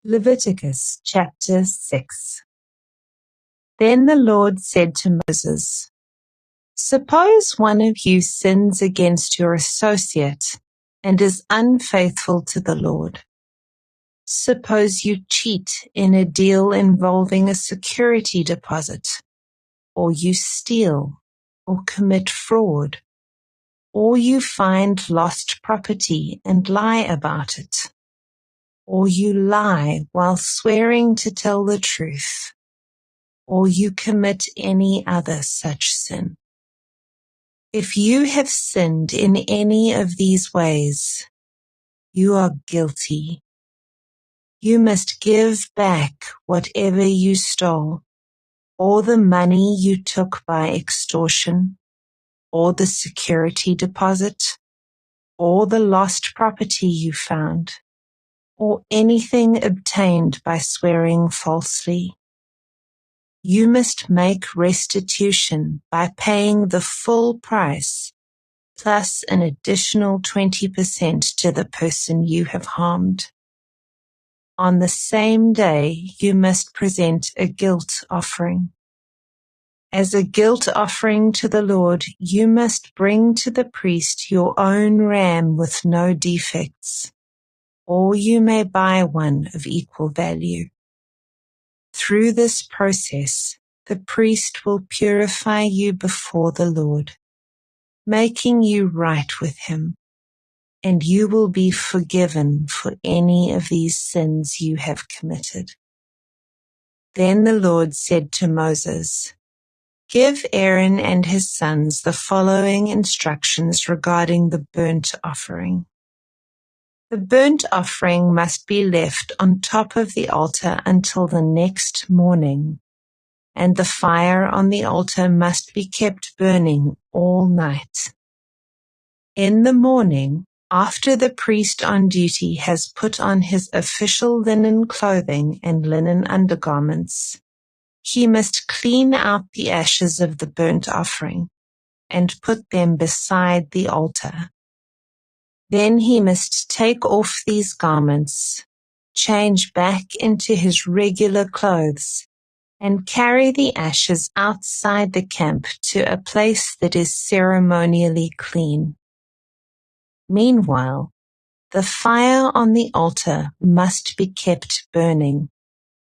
Leviticus chapter 6. Then the Lord said to Moses, "Suppose one of you sins against your associate and is unfaithful to the Lord. Suppose you cheat in a deal involving a security deposit, or you steal or commit fraud, or you find lost property and lie about it, or you lie while swearing to tell the truth, or you commit any other such sin. If you have sinned in any of these ways, you are guilty. You must give back whatever you stole, or the money you took by extortion, or the security deposit, or the lost property you found, or anything obtained by swearing falsely. You must make restitution by paying the full price, plus an additional 20% to the person you have harmed. On the same day, you must present a guilt offering. As a guilt offering to the Lord, you must bring to the priest your own ram with no defects, or you may buy one of equal value. Through this process, the priest will purify you before the Lord, making you right with him, and you will be forgiven for any of these sins you have committed. Then the Lord said to Moses, "Give Aaron and his sons the following instructions regarding the burnt offering. The burnt offering must be left on top of the altar until the next morning, and the fire on the altar must be kept burning all night. In the morning, after the priest on duty has put on his official linen clothing and linen undergarments, he must clean out the ashes of the burnt offering and put them beside the altar. Then he must take off these garments, change back into his regular clothes, and carry the ashes outside the camp to a place that is ceremonially clean. Meanwhile, the fire on the altar must be kept burning.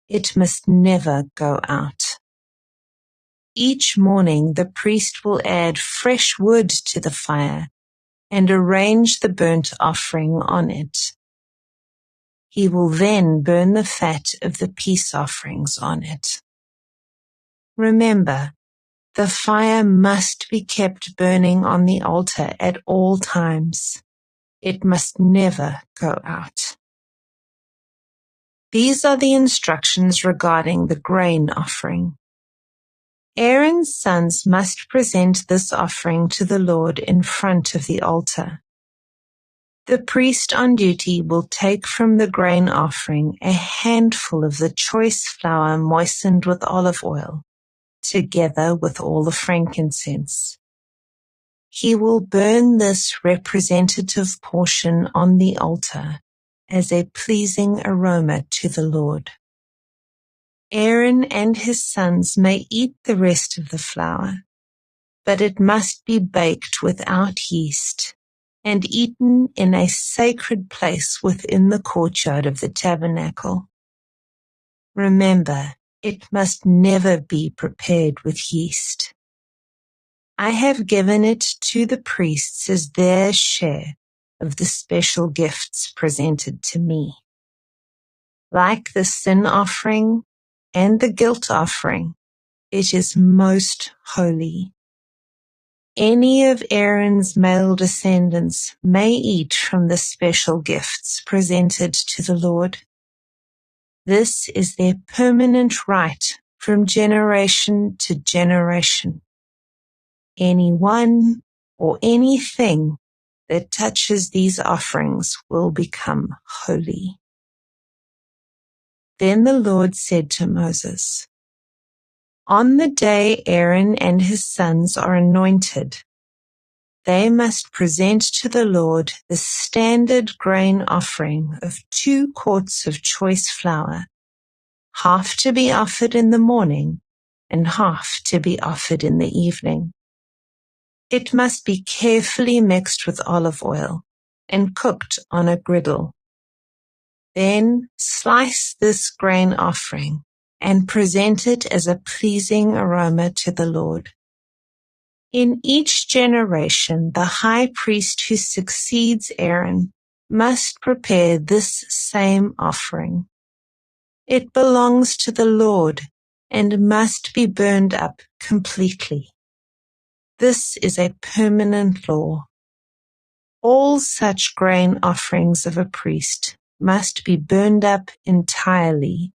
It must never go out. Each morning the priest will add fresh wood to the fire and arrange the burnt offering on it. He will then burn the fat of the peace offerings on it. Remember, the fire must be kept burning on the altar at all times. It must never go out. These are the instructions regarding the grain offering. Aaron's sons must present this offering to the Lord in front of the altar. The priest on duty will take from the grain offering a handful of the choice flour moistened with olive oil, together with all the frankincense. He will burn this representative portion on the altar as a pleasing aroma to the Lord. Aaron and his sons may eat the rest of the flour, but it must be baked without yeast and eaten in a sacred place within the courtyard of the tabernacle. Remember, it must never be prepared with yeast. I have given it to the priests as their share of the special gifts presented to me. Like the sin offering and the guilt offering, it is most holy. Any of Aaron's male descendants may eat from the special gifts presented to the Lord. This is their permanent right from generation to generation. Anyone or anything that touches these offerings will become holy." Then the Lord said to Moses, "On the day Aaron and his sons are anointed, they must present to the Lord the standard grain offering of 2 quarts of choice flour, half to be offered in the morning and half to be offered in the evening. It must be carefully mixed with olive oil and cooked on a griddle. Then slice this grain offering and present it as a pleasing aroma to the Lord. In each generation, the high priest who succeeds Aaron must prepare this same offering. It belongs to the Lord and must be burned up completely. This is a permanent law. All such grain offerings of a priest must be burned up entirely.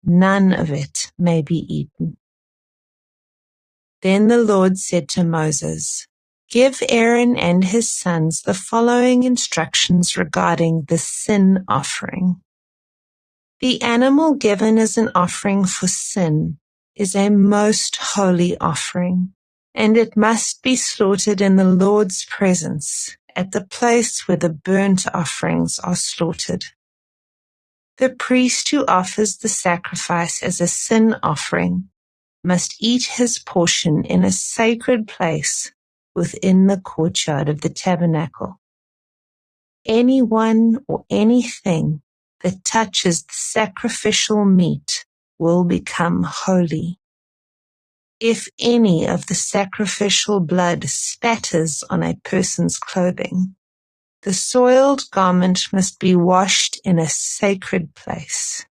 None of it may be eaten. Then the Lord said to Moses, "Give Aaron and his sons the following instructions regarding the sin offering. The animal given as an offering for sin is a most holy offering, and it must be slaughtered in the Lord's presence at the place where the burnt offerings are slaughtered. The priest who offers the sacrifice as a sin offering must eat his portion in a sacred place within the courtyard of the tabernacle. Anyone or anything that touches the sacrificial meat will become holy. If any of the sacrificial blood spatters on a person's clothing, the soiled garment must be washed in a sacred place.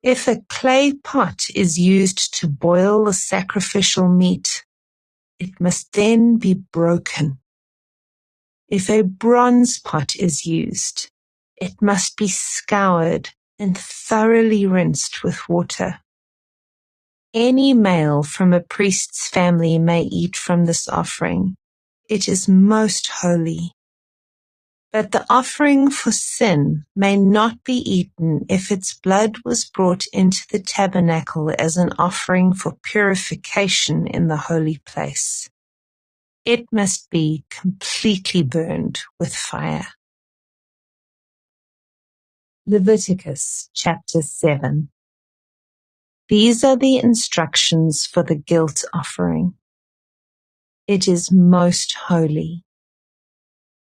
If a clay pot is used to boil the sacrificial meat, it must then be broken. If a bronze pot is used, it must be scoured and thoroughly rinsed with water. Any male from a priest's family may eat from this offering. It is most holy. But the offering for sin may not be eaten if its blood was brought into the tabernacle as an offering for purification in the holy place. It must be completely burned with fire. Leviticus chapter 7. These are the instructions for the guilt offering. It is most holy.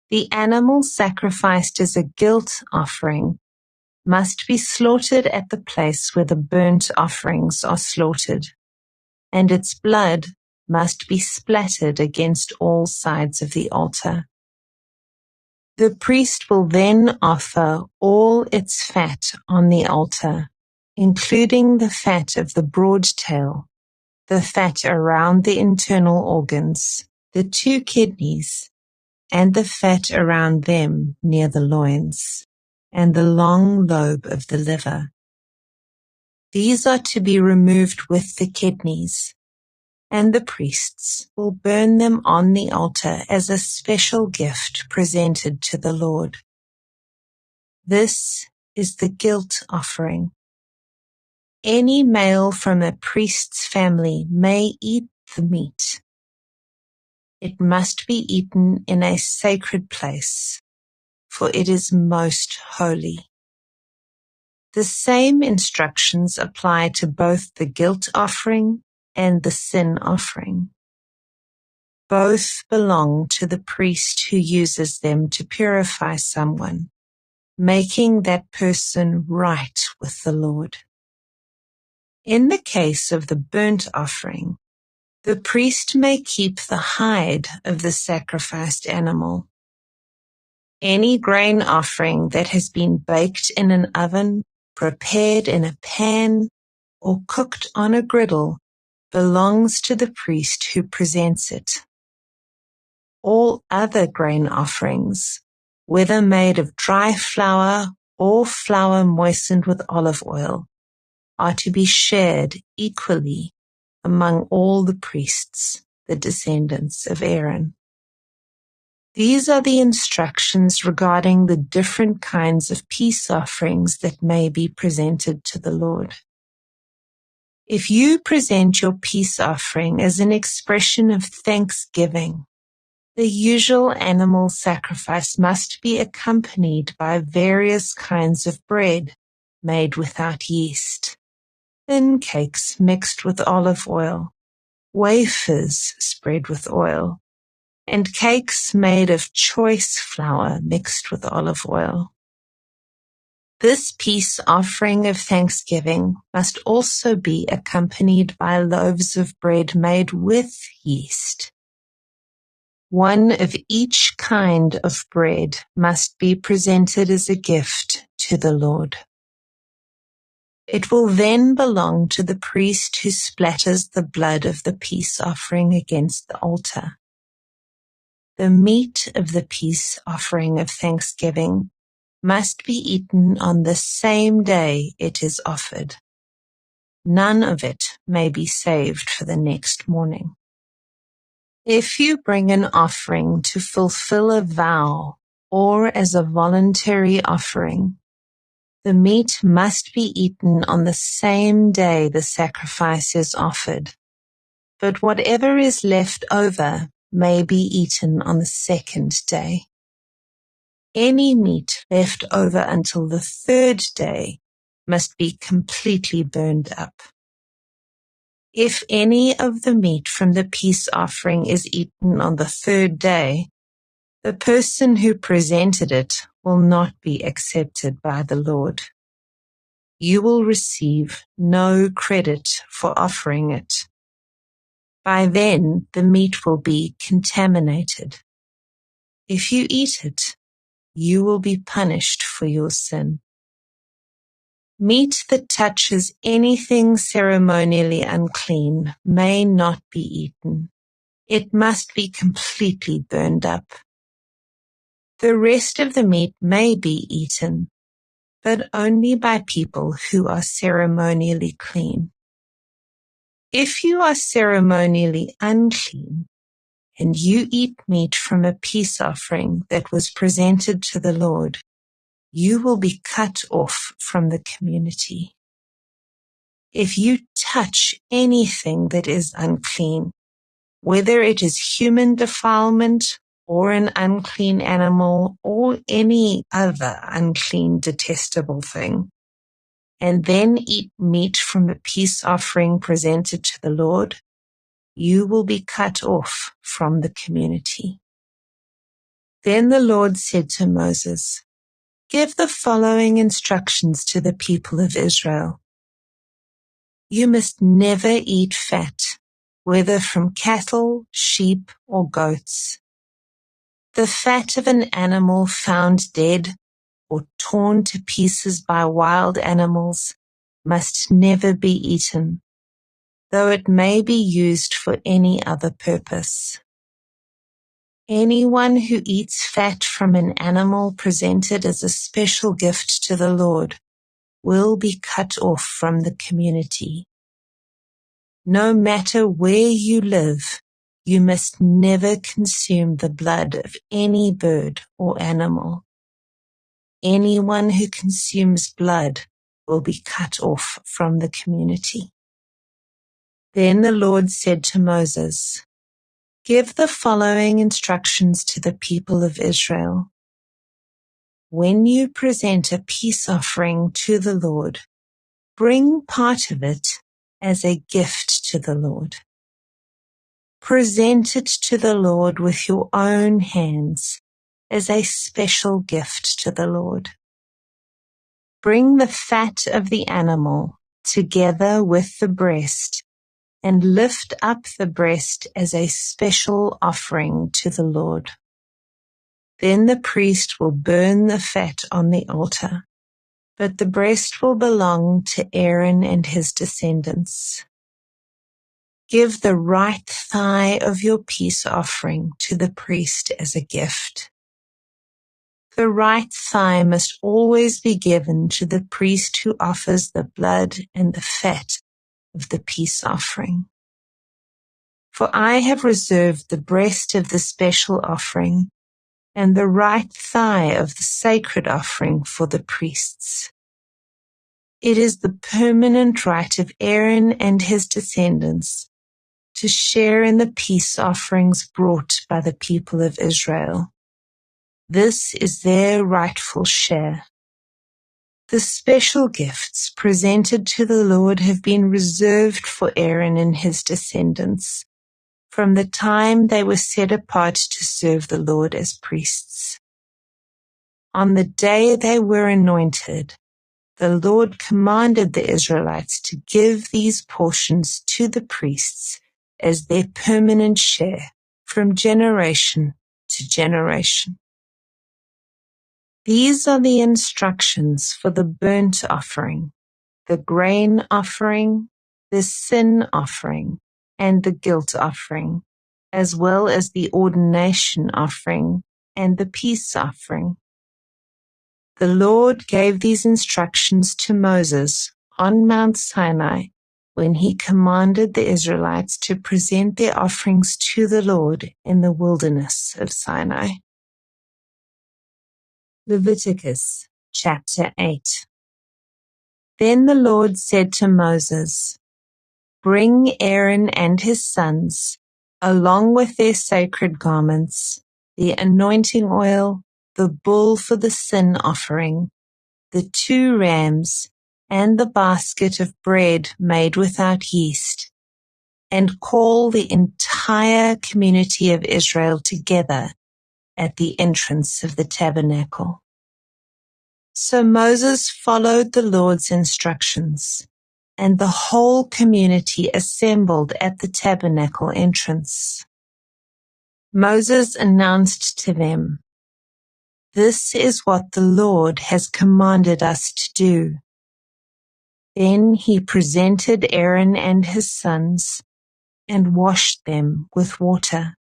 The animal sacrificed as a guilt offering must be slaughtered at the place where the burnt offerings are slaughtered, and its blood must be splattered against all sides of the altar. The priest will then offer all its fat on the altar, including the fat of the broad tail, the fat around the internal organs, the 2 kidneys, and the fat around them near the loins, and the long lobe of the liver. These are to be removed with the kidneys, and the priests will burn them on the altar as a special gift presented to the Lord. This is the guilt offering. Any male from a priest's family may eat the meat. It must be eaten in a sacred place, for it is most holy. The same instructions apply to both the guilt offering and the sin offering. Both belong to the priest who uses them to purify someone, making that person right with the Lord. In the case of the burnt offering, the priest may keep the hide of the sacrificed animal. Any grain offering that has been baked in an oven, prepared in a pan, or cooked on a griddle belongs to the priest who presents it. All other grain offerings, whether made of dry flour or flour moistened with olive oil, are to be shared equally among all the priests, the descendants of Aaron. These are the instructions regarding the different kinds of peace offerings that may be presented to the Lord. If you present your peace offering as an expression of thanksgiving, The usual animal sacrifice must be accompanied by various kinds of bread made without yeast, thin cakes mixed with olive oil, wafers spread with oil, and cakes made of choice flour mixed with olive oil. This peace offering of thanksgiving must also be accompanied by loaves of bread made with yeast. One of each kind of bread must be presented as a gift to the Lord. It will then belong to the priest who splatters the blood of the peace offering against the altar. The meat of the peace offering of thanksgiving must be eaten on the same day it is offered. None of it may be saved for the next morning. If you bring an offering to fulfill a vow or as a voluntary offering, the meat must be eaten on the same day the sacrifice is offered, but whatever is left over may be eaten on the second day. Any meat left over until the third day must be completely burned up. If any of the meat from the peace offering is eaten on the third day, the person who presented it will not be accepted by the Lord. You will receive no credit for offering it. By then, the meat will be contaminated. If you eat it, you will be punished for your sin. Meat that touches anything ceremonially unclean may not be eaten. It must be completely burned up. The rest of the meat may be eaten, but only by people who are ceremonially clean. If you are ceremonially unclean, and you eat meat from a peace offering that was presented to the Lord, you will be cut off from the community. If you touch anything that is unclean, whether it is human defilement or an unclean animal or any other unclean, detestable thing, and then eat meat from a peace offering presented to the Lord, you will be cut off from the community. Then the Lord said to Moses, "Give the following instructions to the people of Israel. You must never eat fat, whether from cattle, sheep, or goats. The fat of an animal found dead or torn to pieces by wild animals must never be eaten, though it may be used for any other purpose. Anyone who eats fat from an animal presented as a special gift to the Lord will be cut off from the community. No matter where you live, you must never consume the blood of any bird or animal. Anyone who consumes blood will be cut off from the community." Then the Lord said to Moses, "Give the following instructions to the people of Israel. When you present a peace offering to the Lord, bring part of it as a gift to the Lord. Present it to the Lord with your own hands as a special gift to the Lord. Bring the fat of the animal together with the breast and lift up the breast as a special offering to the Lord. Then the priest will burn the fat on the altar, but the breast will belong to Aaron and his descendants. Give the right thigh of your peace offering to the priest as a gift. The right thigh must always be given to the priest who offers the blood and the fat of the peace offering. For I have reserved the breast of the special offering and the right thigh of the sacred offering for the priests. It is the permanent right of Aaron and his descendants to share in the peace offerings brought by the people of Israel. This is their rightful share. The special gifts presented to the Lord have been reserved for Aaron and his descendants from the time they were set apart to serve the Lord as priests. On the day they were anointed, the Lord commanded the Israelites to give these portions to the priests as their permanent share from generation to generation. These are the instructions for the burnt offering, the grain offering, the sin offering, and the guilt offering, as well as the ordination offering and the peace offering. The Lord gave these instructions to Moses on Mount Sinai when he commanded the Israelites to present their offerings to the Lord in the wilderness of Sinai. Leviticus chapter 8. Then the Lord said to Moses, "Bring Aaron and his sons, along with their sacred garments, the anointing oil, the bull for the sin offering, the 2 rams, and the basket of bread made without yeast, and call the entire community of Israel together at the entrance of the tabernacle." So Moses followed the Lord's instructions, and the whole community assembled at the tabernacle entrance. Moses announced to them, "This is what the Lord has commanded us to do." Then he presented Aaron and his sons and washed them with water.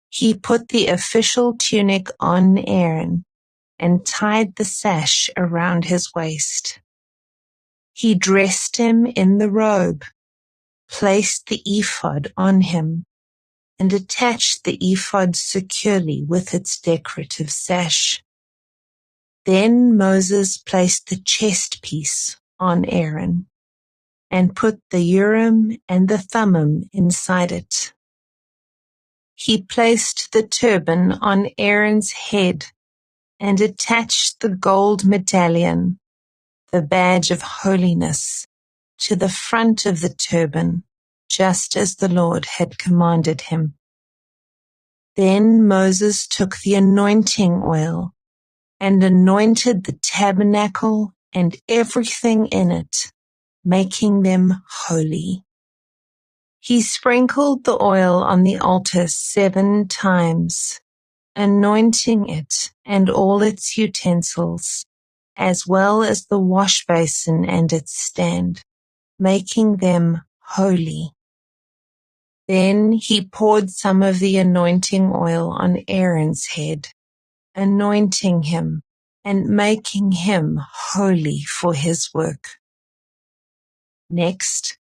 He put the official tunic on Aaron and tied the sash around his waist. He dressed him in the robe, placed the ephod on him, and attached the ephod securely with its decorative sash. Then Moses placed the chest piece on Aaron and put the Urim and the Thummim inside it. He placed the turban on Aaron's head and attached the gold medallion, the badge of holiness, to the front of the turban, just as the Lord had commanded him. Then Moses took the anointing oil and anointed the tabernacle and everything in it, making them holy. He sprinkled the oil on the altar 7 times, anointing it and all its utensils, as well as the wash basin and its stand, making them holy. Then he poured some of the anointing oil on Aaron's head, anointing him and making him holy for his work. Next,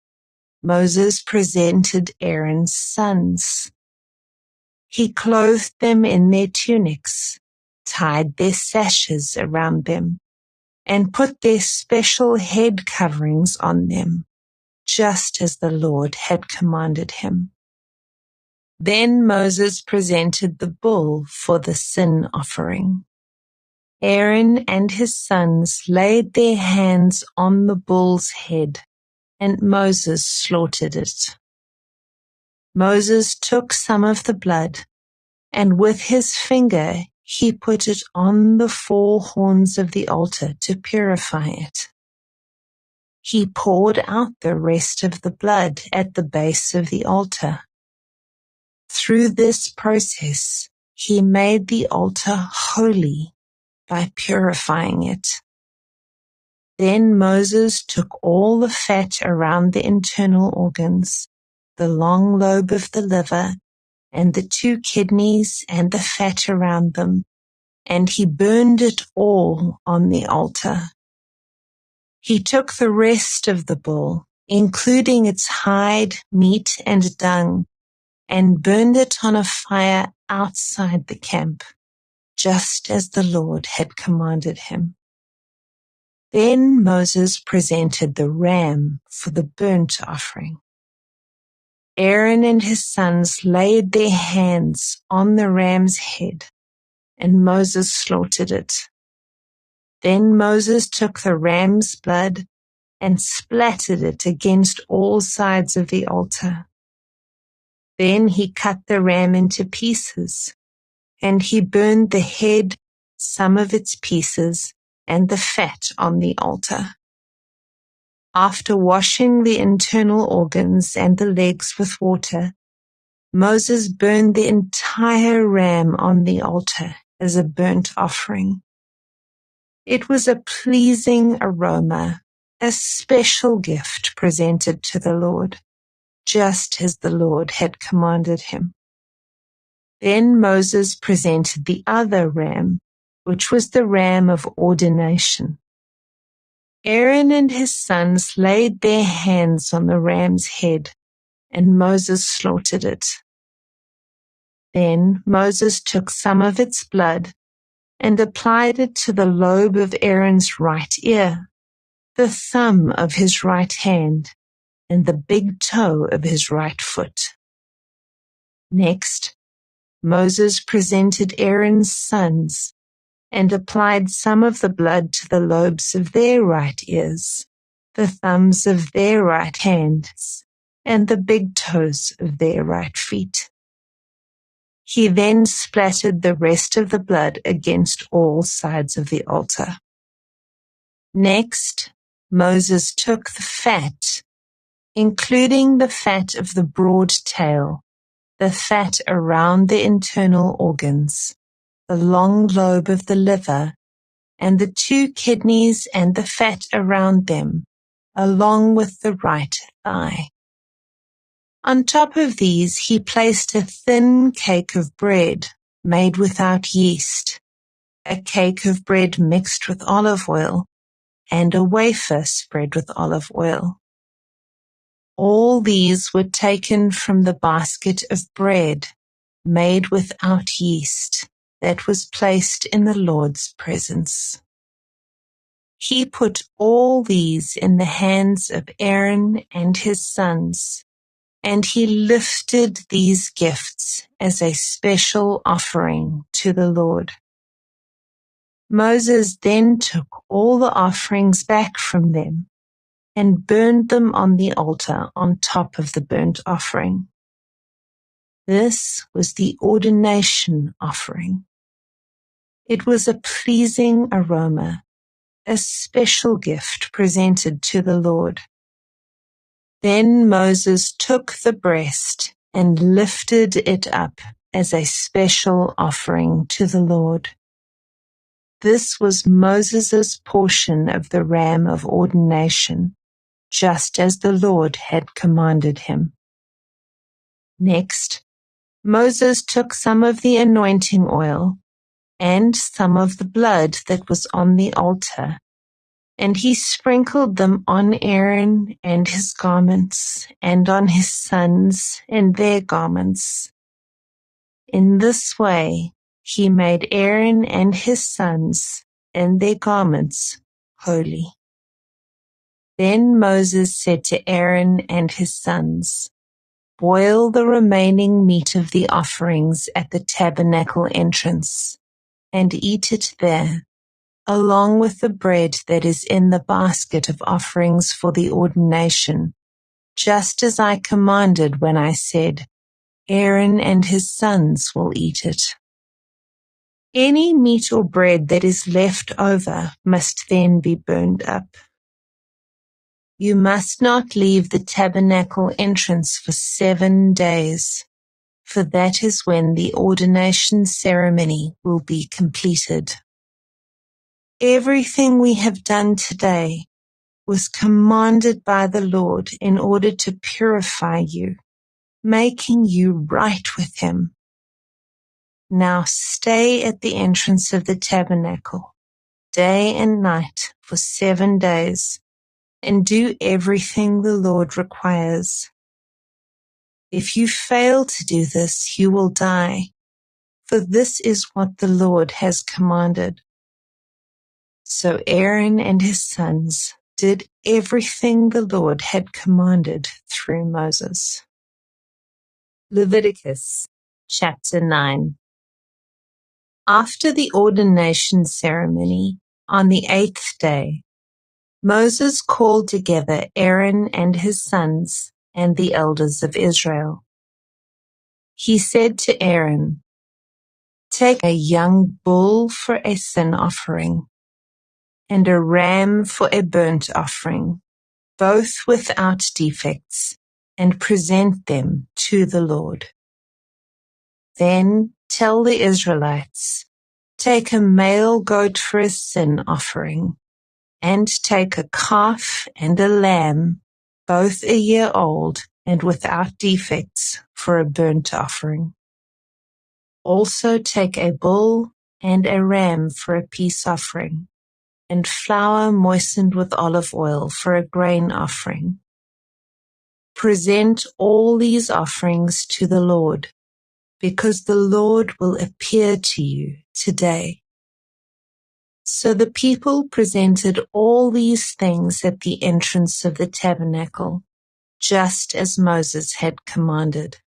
Moses presented Aaron's sons. He clothed them in their tunics, tied their sashes around them, and put their special head coverings on them, just as the Lord had commanded him. Then Moses presented the bull for the sin offering. Aaron and his sons laid their hands on the bull's head, and Moses slaughtered it. Moses took some of the blood, and with his finger he put it on the 4 horns of the altar to purify it. He poured out the rest of the blood at the base of the altar. Through this process, he made the altar holy by purifying it. Then Moses took all the fat around the internal organs, the long lobe of the liver, and the 2 kidneys and the fat around them, and he burned it all on the altar. He took the rest of the bull, including its hide, meat, and dung, and burned it on a fire outside the camp, just as the Lord had commanded him. Then Moses presented the ram for the burnt offering. Aaron and his sons laid their hands on the ram's head, and Moses slaughtered it. Then Moses took the ram's blood and splattered it against all sides of the altar. Then he cut the ram into pieces, and he burned the head, some of its pieces, and the fat on the altar. After washing the internal organs and the legs with water, Moses burned the entire ram on the altar as a burnt offering. It was a pleasing aroma, a special gift presented to the Lord, just as the Lord had commanded him. Then Moses presented the other ram, which was the ram of ordination. Aaron and his sons laid their hands on the ram's head, and Moses slaughtered it. Then Moses took some of its blood and applied it to the lobe of Aaron's right ear, the thumb of his right hand, and the big toe of his right foot. Next, Moses presented Aaron's sons and applied some of the blood to the lobes of their right ears, the thumbs of their right hands, and the big toes of their right feet. He then splattered the rest of the blood against all sides of the altar. Next, Moses took the fat, including the fat of the broad tail, the fat around the internal organs, the long lobe of the liver, and the 2 kidneys and the fat around them, along with the right thigh. On top of these, he placed a thin cake of bread made without yeast, a cake of bread mixed with olive oil, and a wafer spread with olive oil. All these were taken from the basket of bread made without yeast that was placed in the Lord's presence. He put all these in the hands of Aaron and his sons, and he lifted these gifts as a special offering to the Lord. Moses then took all the offerings back from them and burned them on the altar on top of the burnt offering. This was the ordination offering. It was a pleasing aroma, a special gift presented to the Lord. Then Moses took the breast and lifted it up as a special offering to the Lord. This was Moses' portion of the ram of ordination, just as the Lord had commanded him. Next, Moses took some of the anointing oil and some of the blood that was on the altar, and he sprinkled them on Aaron and his garments, and on his sons and their garments. In this way, he made Aaron and his sons and their garments holy. Then Moses said to Aaron and his sons, "Boil the remaining meat of the offerings at the tabernacle entrance, and eat it there, along with the bread that is in the basket of offerings for the ordination, just as I commanded when I said, Aaron and his sons will eat it. Any meat or bread that is left over must then be burned up. You must not leave the tabernacle entrance for 7 days, for that is when the ordination ceremony will be completed. Everything we have done today was commanded by the Lord in order to purify you, making you right with him. Now stay at the entrance of the tabernacle, day and night for 7 days, and do everything the Lord requires. If you fail to do this, you will die, for this is what the Lord has commanded." So Aaron and his sons did everything the Lord had commanded through Moses. Leviticus chapter 9. After the ordination ceremony, on the 8th day, Moses called together Aaron and his sons and the elders of Israel. He said to Aaron, "Take a young bull for a sin offering and a ram for a burnt offering, both without defects, and present them to the Lord. Then tell the Israelites, take a male goat for a sin offering, and take a calf and a lamb, both a year old and without defects, for a burnt offering. Also take a bull and a ram for a peace offering, and flour moistened with olive oil for a grain offering. Present all these offerings to the Lord, because the Lord will appear to you today." So the people presented all these things at the entrance of the tabernacle, just as Moses had commanded.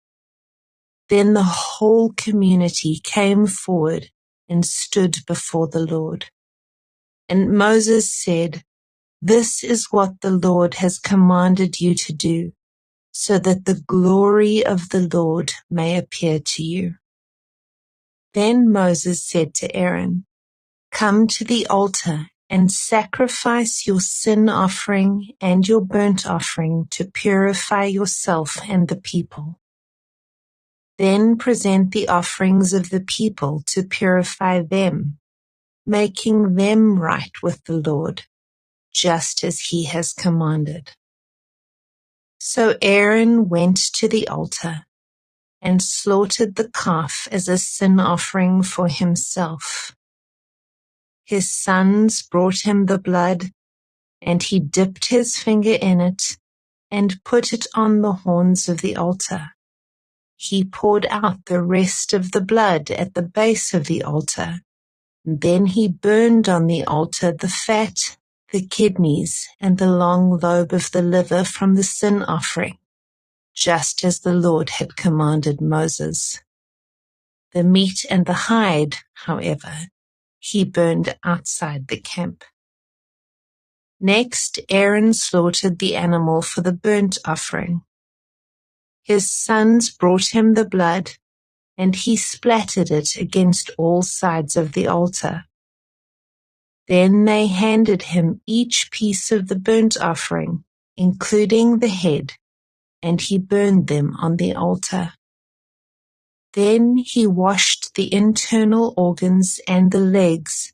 Then the whole community came forward and stood before the Lord. And Moses said, "This is what the Lord has commanded you to do, so that the glory of the Lord may appear to you." Then Moses said to Aaron, "Come to the altar and sacrifice your sin offering and your burnt offering to purify yourself and the people. Then present the offerings of the people to purify them, making them right with the Lord, just as he has commanded." So Aaron went to the altar and slaughtered the calf as a sin offering for himself. His sons brought him the blood, and he dipped his finger in it and put it on the horns of the altar. He poured out the rest of the blood at the base of the altar. Then he burned on the altar the fat, the kidneys, and the long lobe of the liver from the sin offering, just as the Lord had commanded Moses. The meat and the hide, however, he burned outside the camp. Next, Aaron slaughtered the animal for the burnt offering. His sons brought him the blood, and he splattered it against all sides of the altar. Then they handed him each piece of the burnt offering, including the head, and he burned them on the altar. Then he washed the internal organs and the legs,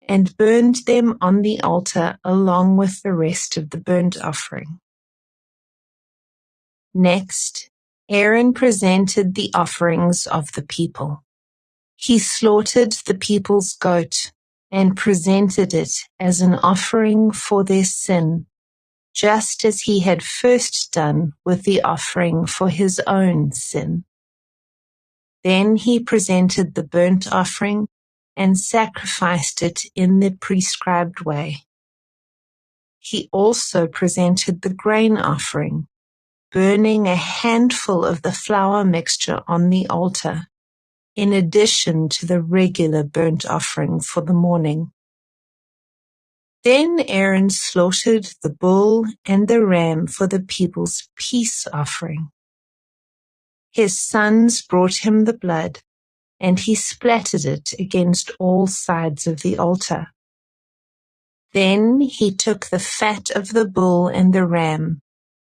and burned them on the altar along with the rest of the burnt offering. Next, Aaron presented the offerings of the people. He slaughtered the people's goat and presented it as an offering for their sin, just as he had first done with the offering for his own sin. Then he presented the burnt offering and sacrificed it in the prescribed way. He also presented the grain offering, burning a handful of the flour mixture on the altar, in addition to the regular burnt offering for the morning. Then Aaron slaughtered the bull and the ram for the people's peace offering. His sons brought him the blood, and he splattered it against all sides of the altar. Then he took the fat of the bull and the ram,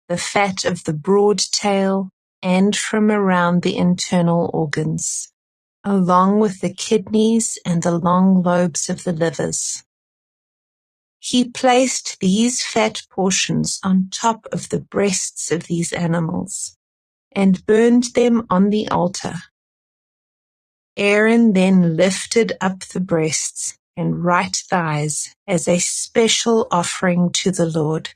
the fat of the broad tail, and from around the internal organs, along with the kidneys and the long lobes of the livers. He placed these fat portions on top of the breasts of these animals, and burned them on the altar. Aaron then lifted up the breasts and right thighs as a special offering to the Lord,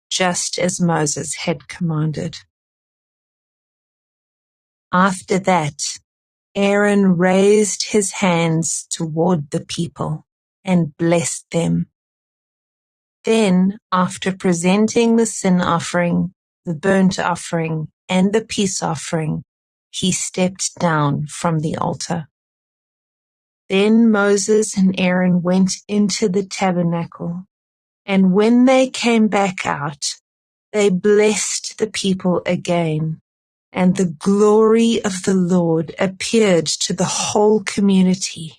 just as Moses had commanded. After that, Aaron raised his hands toward the people and blessed them. Then, after presenting the sin offering, the burnt offering, and the peace offering, he stepped down from the altar. Then Moses and Aaron went into the tabernacle, and when they came back out, they blessed the people again, and the glory of the Lord appeared to the whole community.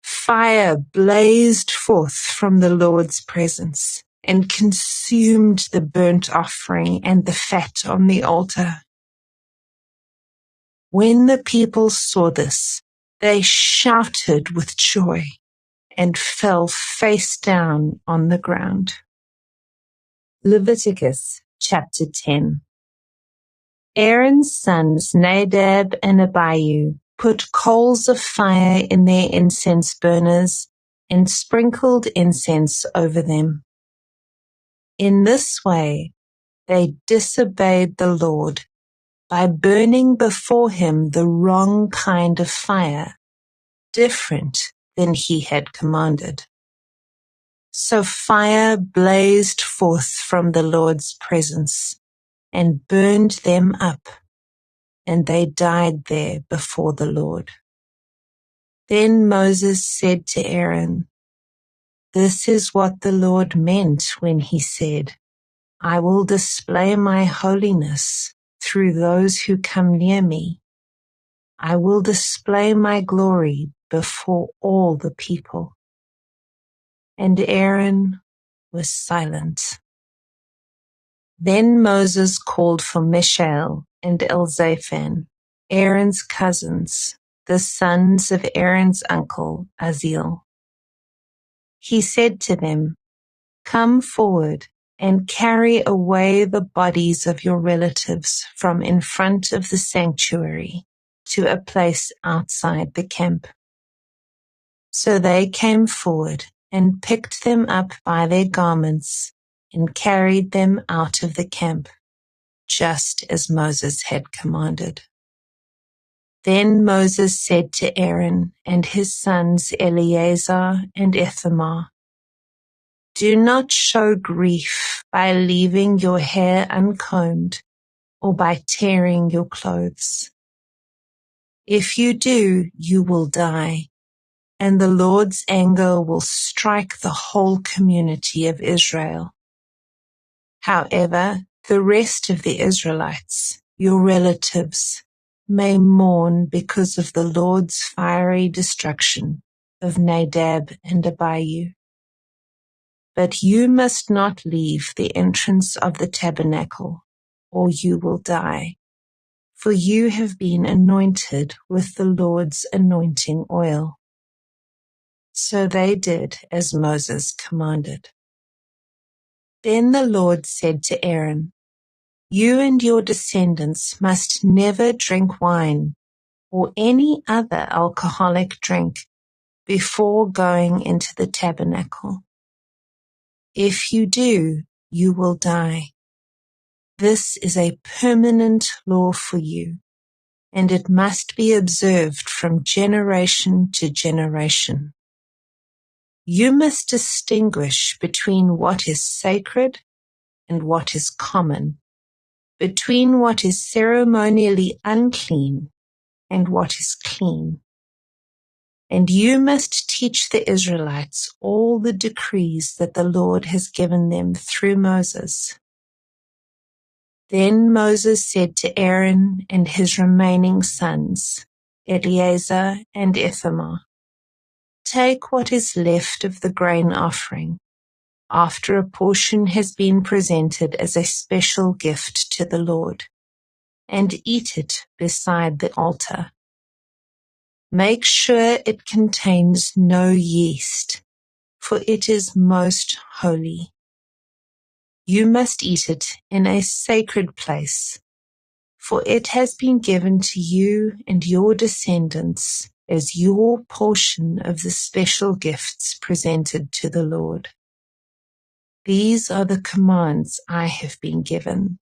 Fire blazed forth from the Lord's presence and consumed the burnt offering and the fat on the altar. When the people saw this, they shouted with joy and fell face down on the ground. Leviticus chapter 10. Aaron's sons Nadab and Abihu put coals of fire in their incense burners and sprinkled incense over them. In this way, they disobeyed the Lord by burning before him the wrong kind of fire, different than he had commanded. So fire blazed forth from the Lord's presence and burned them up, and they died there before the Lord. Then Moses said to Aaron, "This is what the Lord meant when he said, 'I will display my holiness through those who come near me. I will display my glory before all the people.'" And Aaron was silent. Then Moses called for Mishael and Elzaphan, Aaron's cousins, the sons of Aaron's uncle Azel. He said to them, "Come forward and carry away the bodies of your relatives from in front of the sanctuary to a place outside the camp." So they came forward and picked them up by their garments and carried them out of the camp, just as Moses had commanded. Then Moses said to Aaron and his sons Eleazar and Ithamar, "Do not show grief by leaving your hair uncombed or by tearing your clothes. If you do, you will die, and the Lord's anger will strike the whole community of Israel. However, the rest of the Israelites, your relatives, may mourn because of the Lord's fiery destruction of Nadab and Abihu. But you must not leave the entrance of the tabernacle, or you will die, for you have been anointed with the Lord's anointing oil." So they did as Moses commanded. Then the Lord said to Aaron, "You and your descendants must never drink wine or any other alcoholic drink before going into the tabernacle. If you do, you will die. This is a permanent law for you, and it must be observed from generation to generation. You must distinguish between what is sacred and what is common, between what is ceremonially unclean and what is clean. And you must teach the Israelites all the decrees that the Lord has given them through Moses." Then Moses said to Aaron and his remaining sons, Eleazar and Ithamar, "Take what is left of the grain offering, after a portion has been presented as a special gift to the Lord, and eat it beside the altar. Make sure it contains no yeast, for it is most holy. You must eat it in a sacred place, for it has been given to you and your descendants as your portion of the special gifts presented to the Lord. These are the commands I have been given.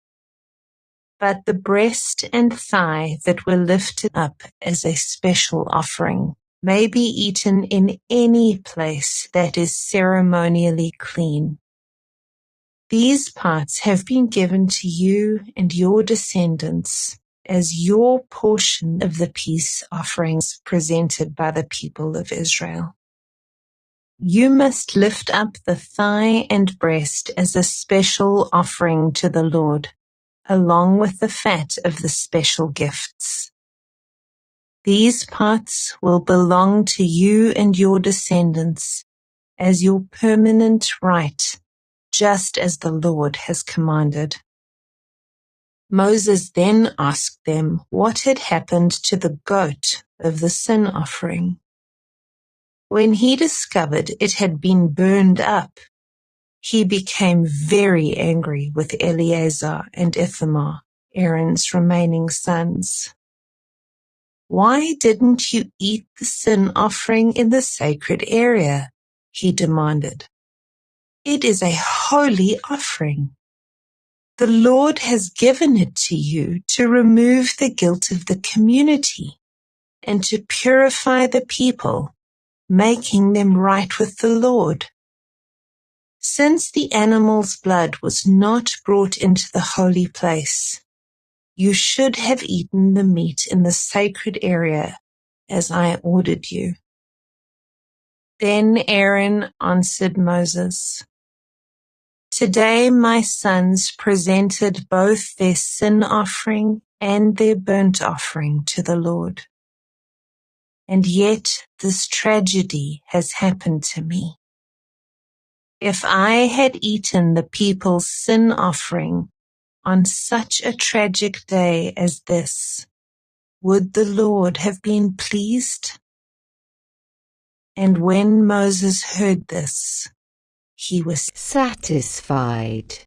But the breast and thigh that were lifted up as a special offering may be eaten in any place that is ceremonially clean. These parts have been given to you and your descendants as your portion of the peace offerings presented by the people of Israel. You must lift up the thigh and breast as a special offering to the Lord, along with the fat of the special gifts. These parts will belong to you and your descendants as your permanent right, just as the Lord has commanded. Moses then asked them what had happened to the goat of the sin offering. When he discovered it had been burned up, he became very angry with Eleazar and Ithamar, Aaron's remaining sons. Why didn't you eat the sin offering in the sacred area? He demanded. It is a holy offering. The Lord has given it to you to remove the guilt of the community and to purify the people, making them right with the Lord. Since the animal's blood was not brought into the holy place, you should have eaten the meat in the sacred area as I ordered you. Then Aaron answered Moses, Today my sons presented both their sin offering and their burnt offering to the Lord. And yet this tragedy has happened to me. If I had eaten the people's sin offering on such a tragic day as this, would the Lord have been pleased? And when Moses heard this, he was satisfied.